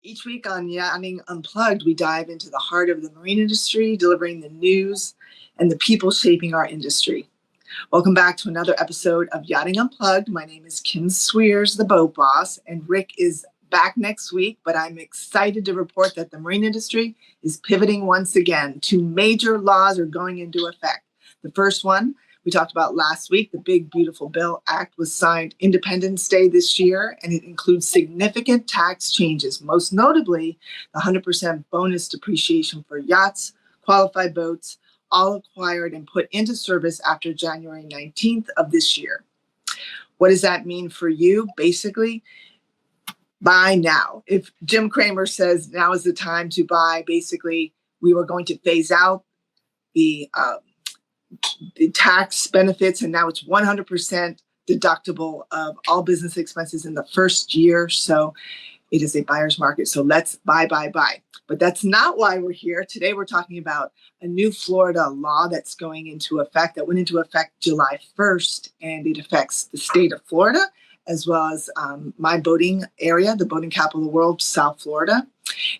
Each week on Yachting Unplugged, we dive into the heart of the marine industry, delivering the news and the people shaping our industry. Welcome back to another episode of Yachting Unplugged. My name is Kim Sweers, the boat boss, and Rick is back next week, but I'm excited to report that the marine industry is pivoting once again. Two major laws are going into effect. The first one we talked about last week, the Big Beautiful Bill Act, was signed Independence Day this year, and it includes significant tax changes, most notably the 100% bonus depreciation for yachts, qualified boats, all acquired and put into service after January 19th of this year. What does that mean for you? Basically, buy now. If Jim Cramer says now is the time to buy, basically, we were going to phase out the tax benefits, and now it's 100% deductible of all business expenses in the first year. So it is a buyer's market. So let's buy. But that's not why we're here. Today we're talking about a new Florida law that's going into effect, that went into effect July 1st, and it affects the state of Florida, as well as my boating area, the boating capital of the world, South Florida.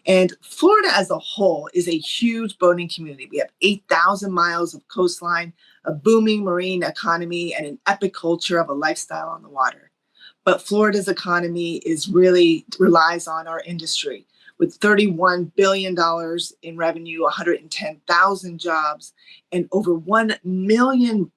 And Florida as a whole is a huge boating community. We have 8,000 miles of coastline, a booming marine economy, and an epic culture of a lifestyle on the water. But Florida's economy relies on our industry, with $31 billion in revenue, 110,000 jobs, and over 1 million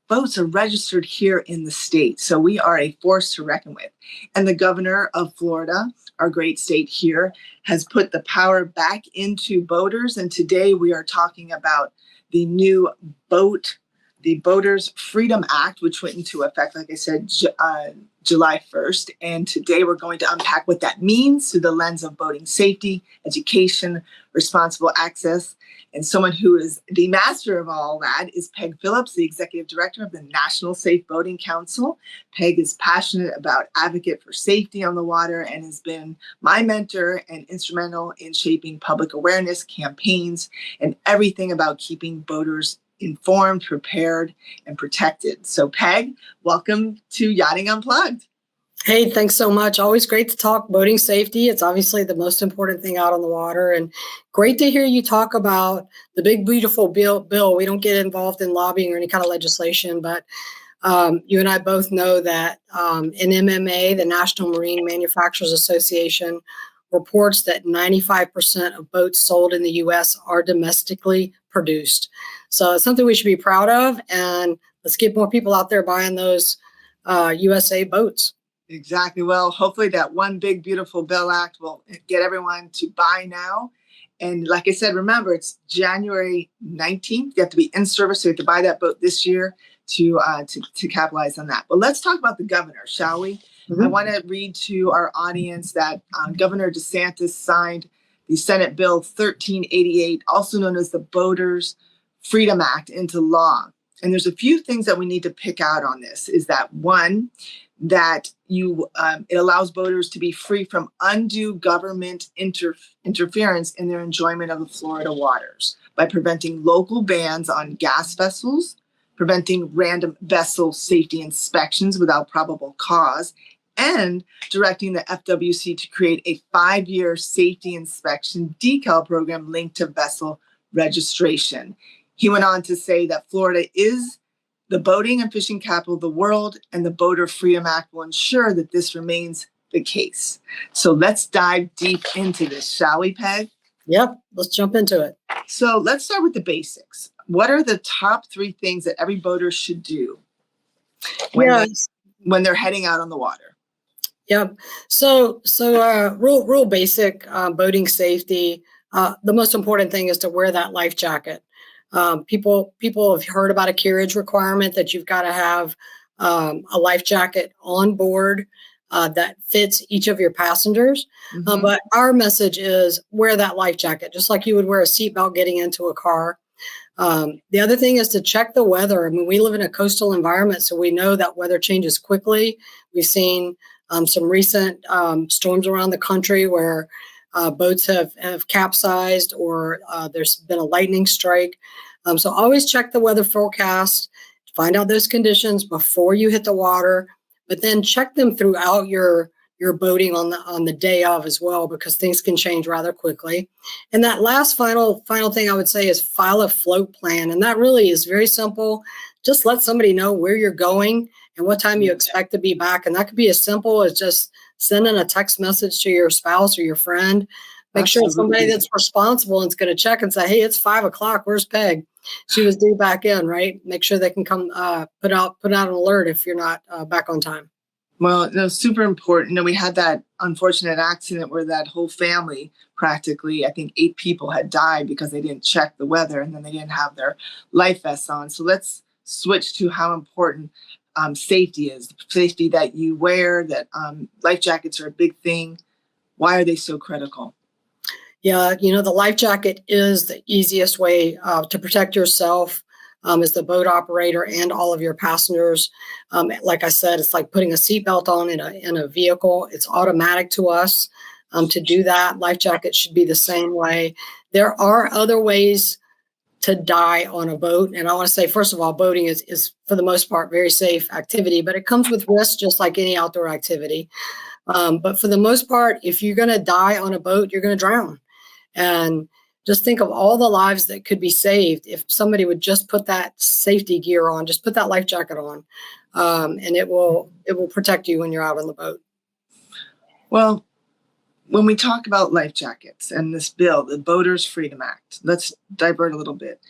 boats are registered here in the state. So we are a force to reckon with. And the governor of Florida, our great state here, has put the power back into boaters. And today we are talking about the new Boaters Freedom Act, which went into effect, like I said, July 1st. And today we're going to unpack what that means through the lens of boating safety, education, responsible access. And someone who is the master of all that is Peg Phillips, the executive director of the National Safe Boating Council. Peg is passionate about advocate for safety on the water and has been my mentor and instrumental in shaping public awareness campaigns and everything about keeping boaters informed, prepared, and protected. So Peg, welcome to Yachting Unplugged. Hey, thanks so much. Always great to talk boating safety. It's obviously the most important thing out on the water. And great to hear you talk about the big, beautiful bill. We don't get involved in lobbying or any kind of legislation, but you and I both know that in MMA, the National Marine Manufacturers Association, reports that 95% of boats sold in the U.S. are domestically produced. So it's something we should be proud of. And let's get more people out there buying those USA boats. Exactly. Well, hopefully that one big, beautiful bill act will get everyone to buy now. And like I said, remember, it's January 19th. You have to be in service. So you have to buy that boat this year to capitalize on that. But let's talk about the governor, shall we? Mm-hmm. I want to read to our audience that Governor DeSantis signed the Senate Bill 1388, also known as the Boaters Freedom Act, into law. And there's a few things that we need to pick out on this. Is that one, that it allows boaters to be free from undue government interference in their enjoyment of the Florida waters by preventing local bans on gas vessels, preventing random vessel safety inspections without probable cause, and directing the FWC to create a 5-year safety inspection decal program linked to vessel registration. He went on to say that Florida is the boating and fishing capital of the world, and the Boater Freedom Act will ensure that this remains the case. So let's dive deep into this, shall we, Peg? Yep, let's jump into it. So let's start with the basics. What are the top 3 things that every boater should do when they're heading out on the water? Yep. So real basic boating safety. The most important thing is to wear that life jacket. People have heard about a carriage requirement that you've got to have a life jacket on board that fits each of your passengers. Mm-hmm. But our message is wear that life jacket, just like you would wear a seatbelt getting into a car. The other thing is to check the weather. I mean, we live in a coastal environment, so we know that weather changes quickly. We've seen some recent storms around the country where boats have capsized or there's been a lightning strike. So always check the weather forecast, find out those conditions before you hit the water, but then check them throughout your you're boating on the day of as well, because things can change rather quickly. And that last final thing I would say is file a float plan. And that really is very simple. Just let somebody know where you're going and what time you expect to be back. And that could be as simple as just sending a text message to your spouse or your friend. Make sure it's somebody that's responsible and is going to check and say, hey, it's 5 o'clock. Where's Peg? She was due back in, right? Make sure they can come put out an alert if you're not back on time. Well, no, super important. We had that unfortunate accident where that whole family, practically, I think 8 people had died because they didn't check the weather and then they didn't have their life vests on. So let's switch to how important safety is. The safety that you wear, that life jackets are a big thing. Why are they so critical? Yeah, the life jacket is the easiest way to protect yourself as the boat operator and all of your passengers. Like I said, it's like putting a seatbelt on in a vehicle. It's automatic to us to do that. Life jacket should be the same way. There are other ways to die on a boat. And I want to say, first of all, boating is for the most part, very safe activity, but it comes with risks just like any outdoor activity. But for the most part, if you're going to die on a boat, you're going to drown. And just think of all the lives that could be saved if somebody would just put that safety gear on, just put that life jacket on, and it will protect you when you're out on the boat. Well, when we talk about life jackets and this bill, the Boaters Freedom Act, let's divert a little bit.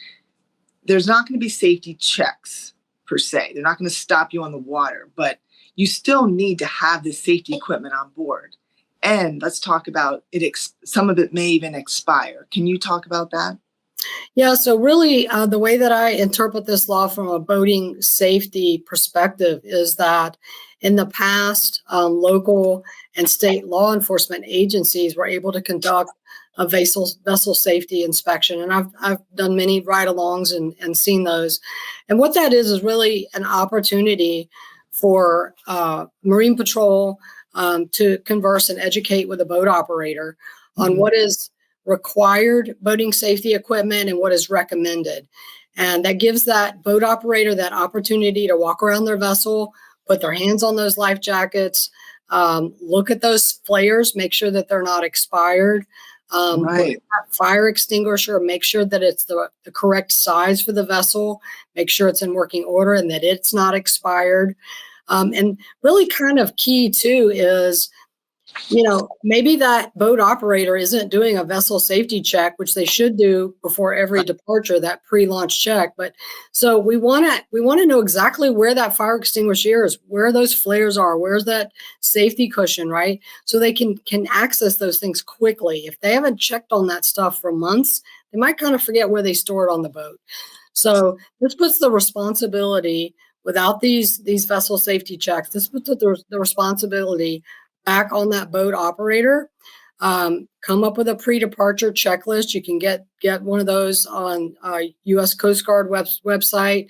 There's not going to be safety checks per se. They're not going to stop you on the water, but you still need to have this safety equipment on board. And let's talk about it. Some of it may even expire. Can you talk about that? Yeah, so really the way that I interpret this law from a boating safety perspective is that in the past, local and state law enforcement agencies were able to conduct a vessel safety inspection. And I've done many ride-alongs and seen those. And what that is really an opportunity for Marine Patrol to converse and educate with a boat operator on what is required boating safety equipment and what is recommended. And that gives that boat operator that opportunity to walk around their vessel, put their hands on those life jackets, look at those flares, make sure that they're not expired. Right. Fire extinguisher, make sure that it's the correct size for the vessel, make sure it's in working order and that it's not expired. And really kind of key too is, maybe that boat operator isn't doing a vessel safety check, which they should do before every departure, that pre-launch check. But so we want to know exactly where that fire extinguisher is, where those flares are, where's that safety cushion, right? So they can access those things quickly. If they haven't checked on that stuff for months, they might kind of forget where they store it on the boat. So this puts the responsibility, without these vessel safety checks, this puts the responsibility back on that boat operator. Come up with a pre-departure checklist. You can get one of those on U.S. Coast Guard website,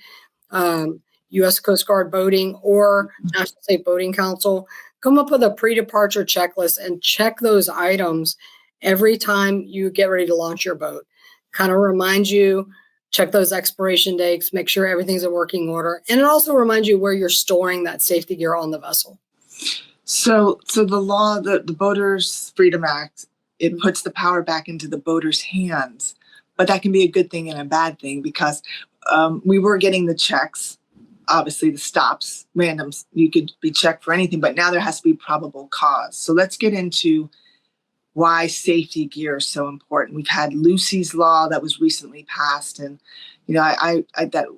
U.S. Coast Guard Boating, or National Safe Boating Council. Come up with a pre-departure checklist and check those items every time you get ready to launch your boat. Kind of reminds you, check those expiration dates, make sure everything's in working order. And it also reminds you where you're storing that safety gear on the vessel. So the law, the Boaters Freedom Act, it puts the power back into the boaters' hands. But that can be a good thing and a bad thing, because we were getting the checks, obviously the stops, randoms, you could be checked for anything, but now there has to be probable cause. So let's get into why safety gear is so important. We've had Lucy's Law that was recently passed, and I that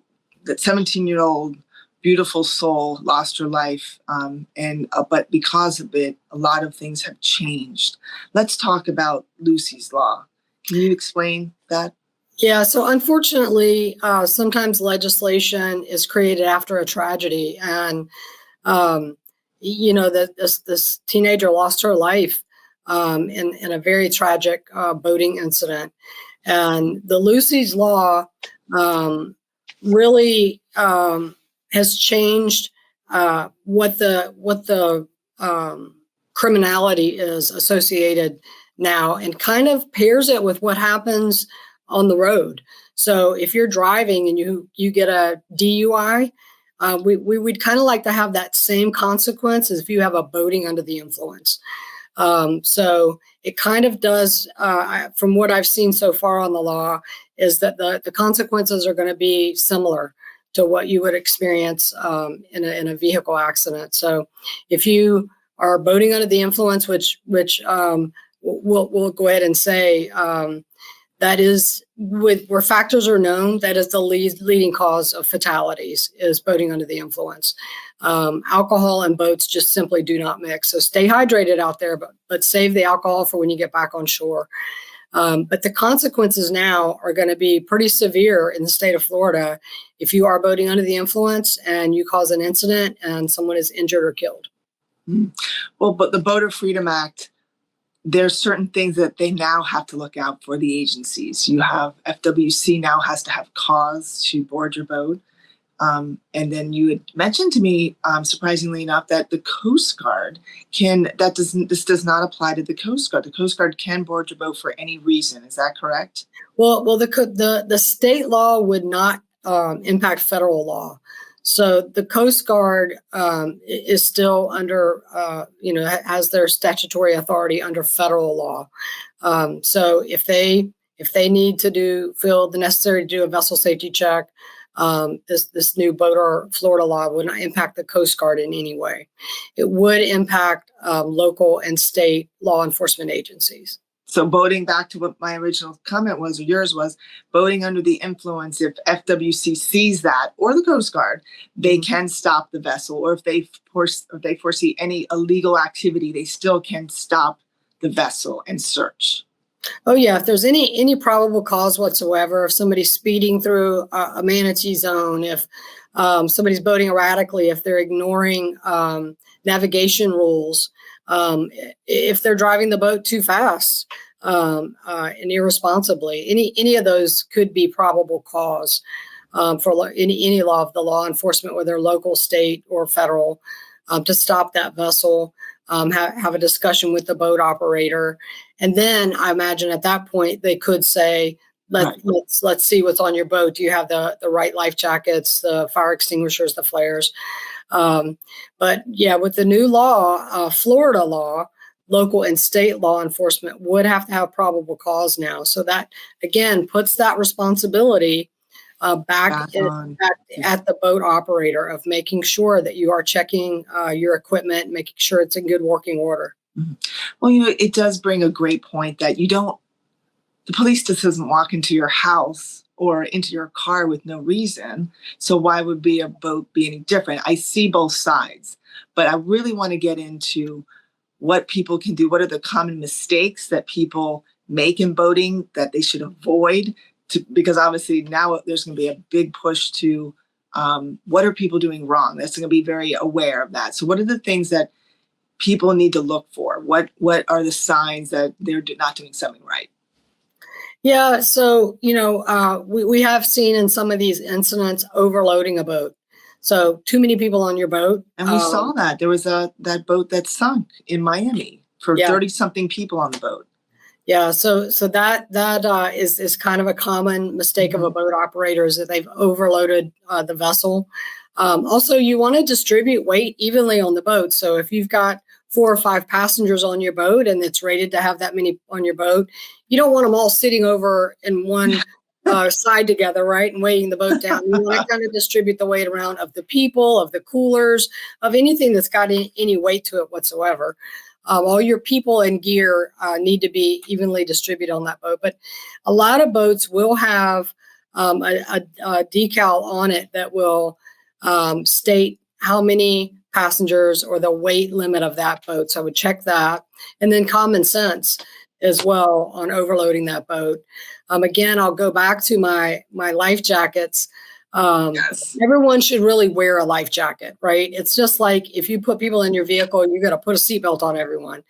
17-year-old beautiful soul lost her life, but because of it, a lot of things have changed. Let's talk about Lucy's Law. Can you explain that? Yeah, so unfortunately, sometimes legislation is created after a tragedy, and this teenager lost her life in a very tragic boating incident. And the Lucy's Law really has changed what the criminality is associated now, and kind of pairs it with what happens on the road. So if you're driving and you get a DUI, we'd kind of like to have that same consequence as if you have a boating under the influence. So it kind of does, from what I've seen so far on the law, is that the consequences are going to be similar to what you would experience in a vehicle accident. So if you are boating under the influence, which we'll go ahead and say that is where factors are known, that is the leading cause of fatalities is boating under the influence. Alcohol and boats just simply do not mix. So stay hydrated out there, but save the alcohol for when you get back on shore. But the consequences now are going to be pretty severe in the state of Florida if you are boating under the influence and you cause an incident and someone is injured or killed. Well, but the Boater Freedom Act, there's certain things that they now have to look out for, the agencies. You have FWC now has to have cause to board your boat. And then you had mentioned to me, surprisingly enough, that the Coast Guard this does not apply to the Coast Guard. The Coast Guard can board your boat for any reason. Is that correct? Well, the state law would not impact federal law. So the Coast Guard is still under, has their statutory authority under federal law. So if they need to feel the necessary to do a vessel safety check, this new Boater Florida law would not impact the Coast Guard in any way. It would impact local and state law enforcement agencies. So boating, back to what my original comment was, or yours was, boating under the influence, if FWC sees that, or the Coast Guard, they can stop the vessel. Or if they foresee any illegal activity, they still can stop the vessel and search. Oh yeah, if there's any probable cause whatsoever, if somebody's speeding through a manatee zone, if somebody's boating erratically, if they're ignoring navigation rules, if they're driving the boat too fast and irresponsibly, any of those could be probable cause for any of the law enforcement, whether local, state, or federal, to stop that vessel. Have a discussion with the boat operator, and then I imagine at that point they could say, let's see what's on your boat. Do you have the right life jackets, the fire extinguishers, the flares? But yeah, with the new law, Florida law, local and state law enforcement would have to have probable cause now. So that again puts that responsibility back at the boat operator of making sure that you are checking your equipment, making sure it's in good working order. Mm-hmm. Well, it does bring a great point that the police just doesn't walk into your house or into your car with no reason. So why would a boat be any different? I see both sides, but I really want to get into what people can do. What are the common mistakes that people make in boating that they should avoid? Because obviously now there's going to be a big push to what are people doing wrong? That's going to be very aware of that. So what are the things that people need to look for? What are the signs that they're not doing something right? Yeah, so, we have seen in some of these incidents overloading a boat. So too many people on your boat. And we saw that. There was that boat that sunk in Miami for 30-something people on the boat. Yeah, so that is kind of a common mistake of a boat operator, is that they've overloaded the vessel. Also, you want to distribute weight evenly on the boat. So if you've got 4 or 5 passengers on your boat and it's rated to have that many on your boat, you don't want them all sitting over in one side together, right, and weighing the boat down. You want to kind of distribute the weight around of the people, of the coolers, of anything that's got any weight to it whatsoever. All your people and gear need to be evenly distributed on that boat. But a lot of boats will have a decal on it that will state how many passengers or the weight limit of that boat. So I would check that. And then common sense as well on overloading that boat. Again, I'll go back to my life jackets. Everyone should really wear a life jacket, right? It's just like if you put people in your vehicle, you're going to put a seatbelt on everyone.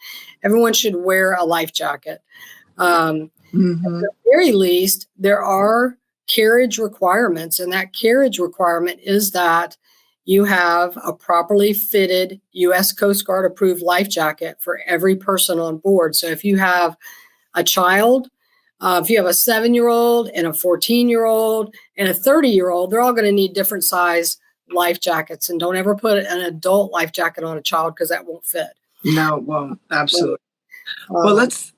Everyone should wear a life jacket. At the very least, there are carriage requirements, and that carriage requirement is that you have a properly fitted U.S. Coast Guard approved life jacket for every person on board. So if you have a child, if you have a 7-year-old and a 14-year-old and a 30-year-old, they're all going to need different size life jackets, and don't ever put an adult life jacket on a child because that won't fit. No, it won't. Absolutely. Um, Well, let's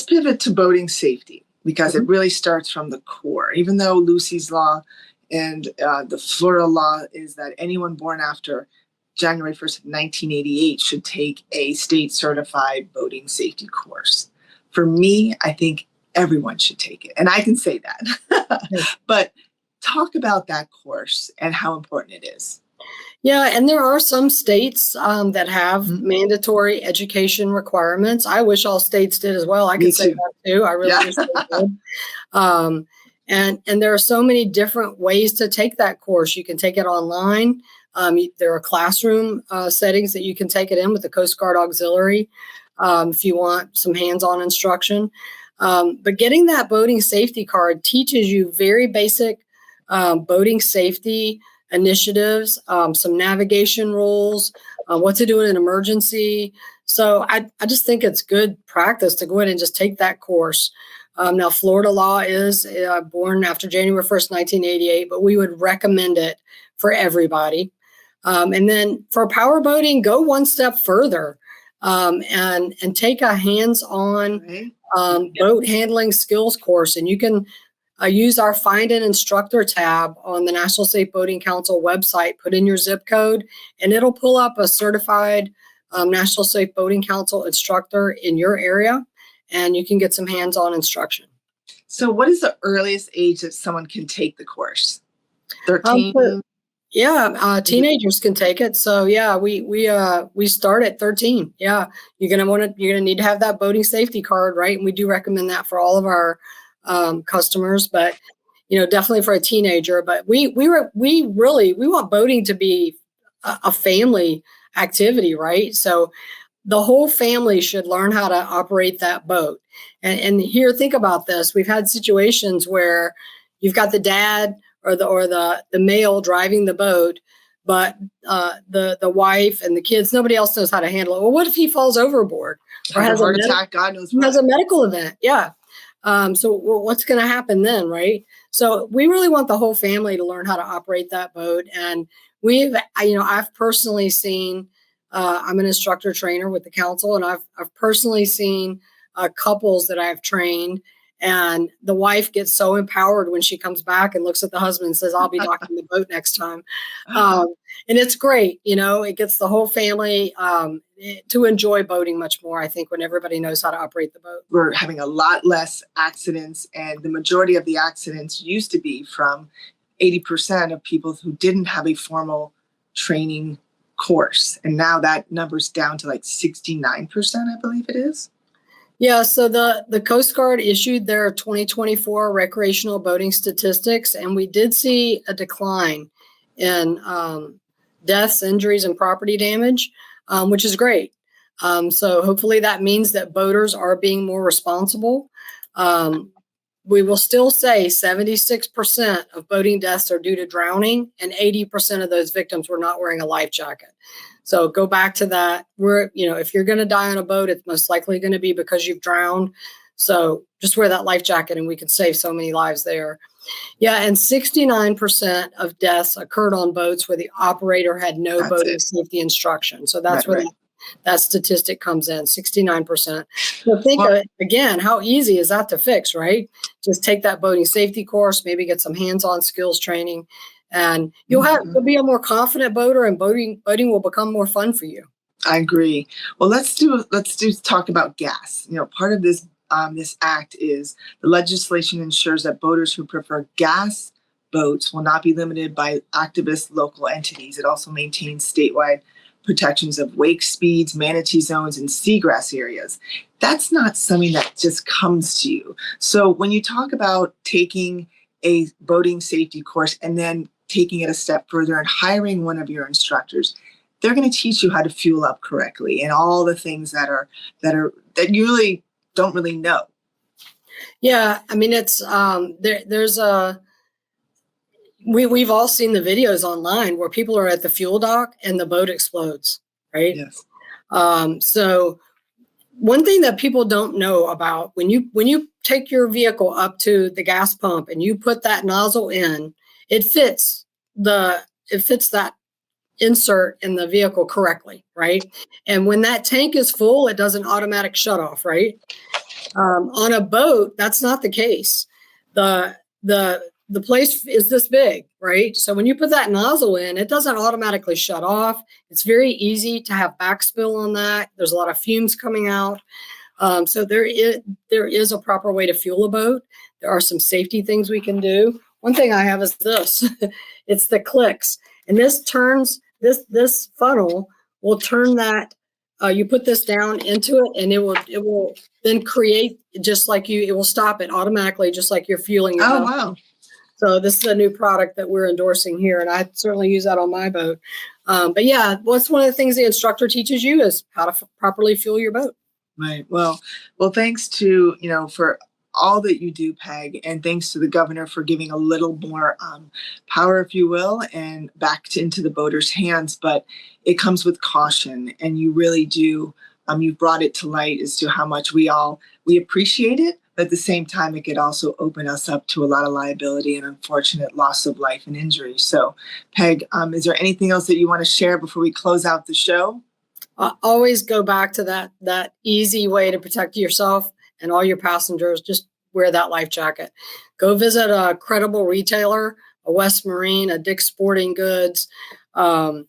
pivot to boating safety, because it really starts from the core. Even though Lucy's Law and the Florida law is that anyone born after January 1st of 1988 should take a state certified boating safety course. For me, I think everyone should take it. And I can say that. But talk about that course and how important it is. Yeah, and there are some states that have mandatory education requirements. I wish all states did as well. I Me could say too. that too. I really wish they did. And there are so many different ways to take that course. You can take it online. There are classroom settings that you can take it in with the Coast Guard Auxiliary if you want some hands-on instruction. But getting that boating safety card teaches you very basic boating safety initiatives, some navigation rules, what to do in an emergency. So I just think it's good practice to go in and just take that course. Now, Florida law is born after January 1st, 1988, but we would recommend it for everybody. And then for power boating, go one step further and take a hands-on boat handling skills course. And you can use our Find an Instructor tab on the National Safe Boating Council website, put in your zip code, and it'll pull up a certified National Safe Boating Council instructor in your area, and you can get some hands-on instruction. So what is the earliest age that someone can take the course? 13? Teenagers can take it. So yeah, we start at 13. Yeah, you're gonna need to have that boating safety card, right? And we do recommend that for all of our customers, but definitely for a teenager. But we want boating to be a family activity, right? So the whole family should learn how to operate that boat. And here, think about this. We've had situations where you've got the dad or the male driving the boat, but the wife and the kids, nobody else knows how to handle it. Well, what if he falls overboard or has a heart attack? God knows what. Has a medical event. Yeah. So what's going to happen then, right? So we really want the whole family to learn how to operate that boat. And I've personally seen, I'm an instructor trainer with the council, and I've personally seen couples that I've trained, and the wife gets so empowered when she comes back and looks at the husband and says, I'll be docking the boat next time. And it's great. It gets the whole family to enjoy boating much more, I think, when everybody knows how to operate the boat. We're having a lot less accidents, and the majority of the accidents used to be from 80% of people who didn't have a formal training course. And now that number's down to like 69%, I believe it is. Yeah, so the Coast Guard issued their 2024 recreational boating statistics, and we did see a decline in deaths, injuries, and property damage, which is great. So hopefully that means that boaters are being more responsible. We will still say 76% of boating deaths are due to drowning, and 80% of those victims were not wearing a life jacket. So go back to that. If you're going to die on a boat, it's most likely going to be because you've drowned. So just wear that life jacket and we can save so many lives there. Yeah, and 69% of deaths occurred on boats where the operator had no boating safety instruction. So that's where that statistic comes in, 69%. So think of it, again, how easy is that to fix, right? Just take that boating safety course, maybe get some hands-on skills training, and you'll be a more confident boater, and boating will become more fun for you. I agree. Well, let's talk about gas. Part of this act is the legislation ensures that boaters who prefer gas boats will not be limited by activist local entities. It also maintains statewide protections of wake speeds, manatee zones, and seagrass areas. That's not something that just comes to you. So when you talk about taking a boating safety course and then taking it a step further and hiring one of your instructors, they're going to teach you how to fuel up correctly and all the things that you really don't really know. Yeah, I mean, it's we've all seen the videos online where people are at the fuel dock and the boat explodes, right? Yes. So one thing that people don't know about, when you take your vehicle up to the gas pump and you put that nozzle in, it fits that insert in the vehicle correctly, right? And when that tank is full, it does an automatic shut off, right? On a boat, that's not the case. The place is this big, right? So when you put that nozzle in, it doesn't automatically shut off. It's very easy to have backspill on that. There's a lot of fumes coming out. So there is a proper way to fuel a boat. There are some safety things we can do. One thing I have is this. It's the clicks. And this turns, this funnel will turn that, you put this down into it, and it will then create, just like it will stop it automatically, just like you're fueling your boat. Wow. So this is a new product that we're endorsing here, and I certainly use that on my boat. But yeah, what's one of the things the instructor teaches you is how to properly fuel your boat. Right. Well, thanks to, for all that you do, Peg, and thanks to the governor for giving a little more power, if you will, and back into the boaters' hands. But it comes with caution, and you really do. You've brought it to light as to how much we appreciate it, but at the same time, it could also open us up to a lot of liability and unfortunate loss of life and injury. So, Peg, is there anything else that you want to share before we close out the show? Always go back to that easy way to protect yourself and all your passengers. Just wear that life jacket. Go visit a credible retailer, a West Marine, a Dick's Sporting Goods, and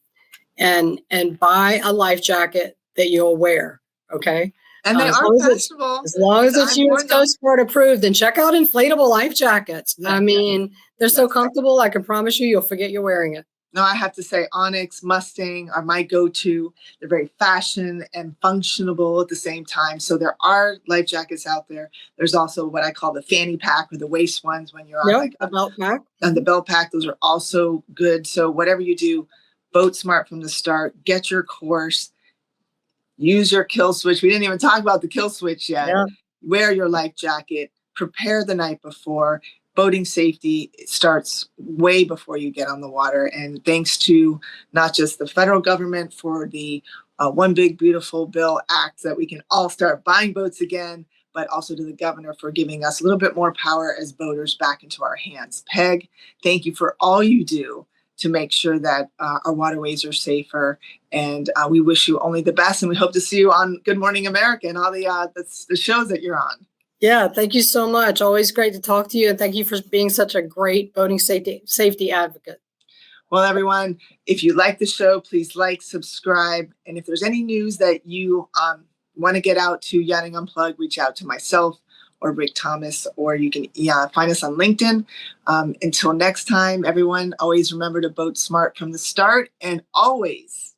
buy a life jacket that you'll wear. Okay. And they are fashionable. As long as it's U.S. Coast Guard approved, then check out inflatable life jackets. I mean, they're so comfortable. I can promise you'll forget you're wearing it. No, I have to say Onyx, Mustang are my go-to. They're very fashion and functionable at the same time. So there are life jackets out there. There's also what I call the fanny pack or the waist ones when you're on the belt pack. And the belt pack, those are also good. So whatever you do, boat smart from the start. Get your course. Use your kill switch. We didn't even talk about the kill switch yet. Yeah. Wear your life jacket. Prepare the night before. Boating safety starts way before you get on the water. And thanks to not just the federal government for the One Big Beautiful Bill Act that we can all start buying boats again, but also to the governor for giving us a little bit more power as boaters back into our hands. Peg, thank you for all you do to make sure that our waterways are safer. And we wish you only the best. And we hope to see you on Good Morning America and all the shows that you're on. Yeah, thank you so much. Always great to talk to you. And thank you for being such a great boating safety advocate. Well, everyone, if you like the show, please like, subscribe. And if there's any news that you want to get out to Yachting Unplugged, reach out to myself or Rick Thomas, or you can find us on LinkedIn. Until next time, everyone, always remember to boat smart from the start and always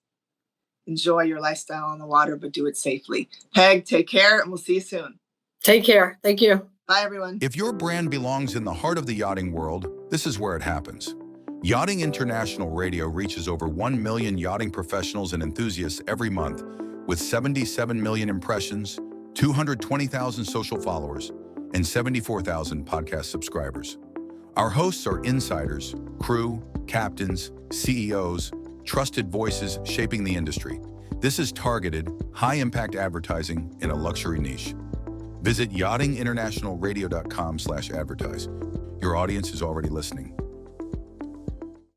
enjoy your lifestyle on the water, but do it safely. Peg, take care, and we'll see you soon. Take care. Thank you. Bye, everyone. If your brand belongs in the heart of the yachting world, this is where it happens. Yachting International Radio reaches over 1 million yachting professionals and enthusiasts every month, with 77 million impressions, 220,000 social followers, and 74,000 podcast subscribers. Our hosts are insiders, crew, captains, CEOs, trusted voices shaping the industry. This is targeted, high-impact advertising in a luxury niche. Visit yachtinginternationalradio.com/advertise. Your audience is already listening.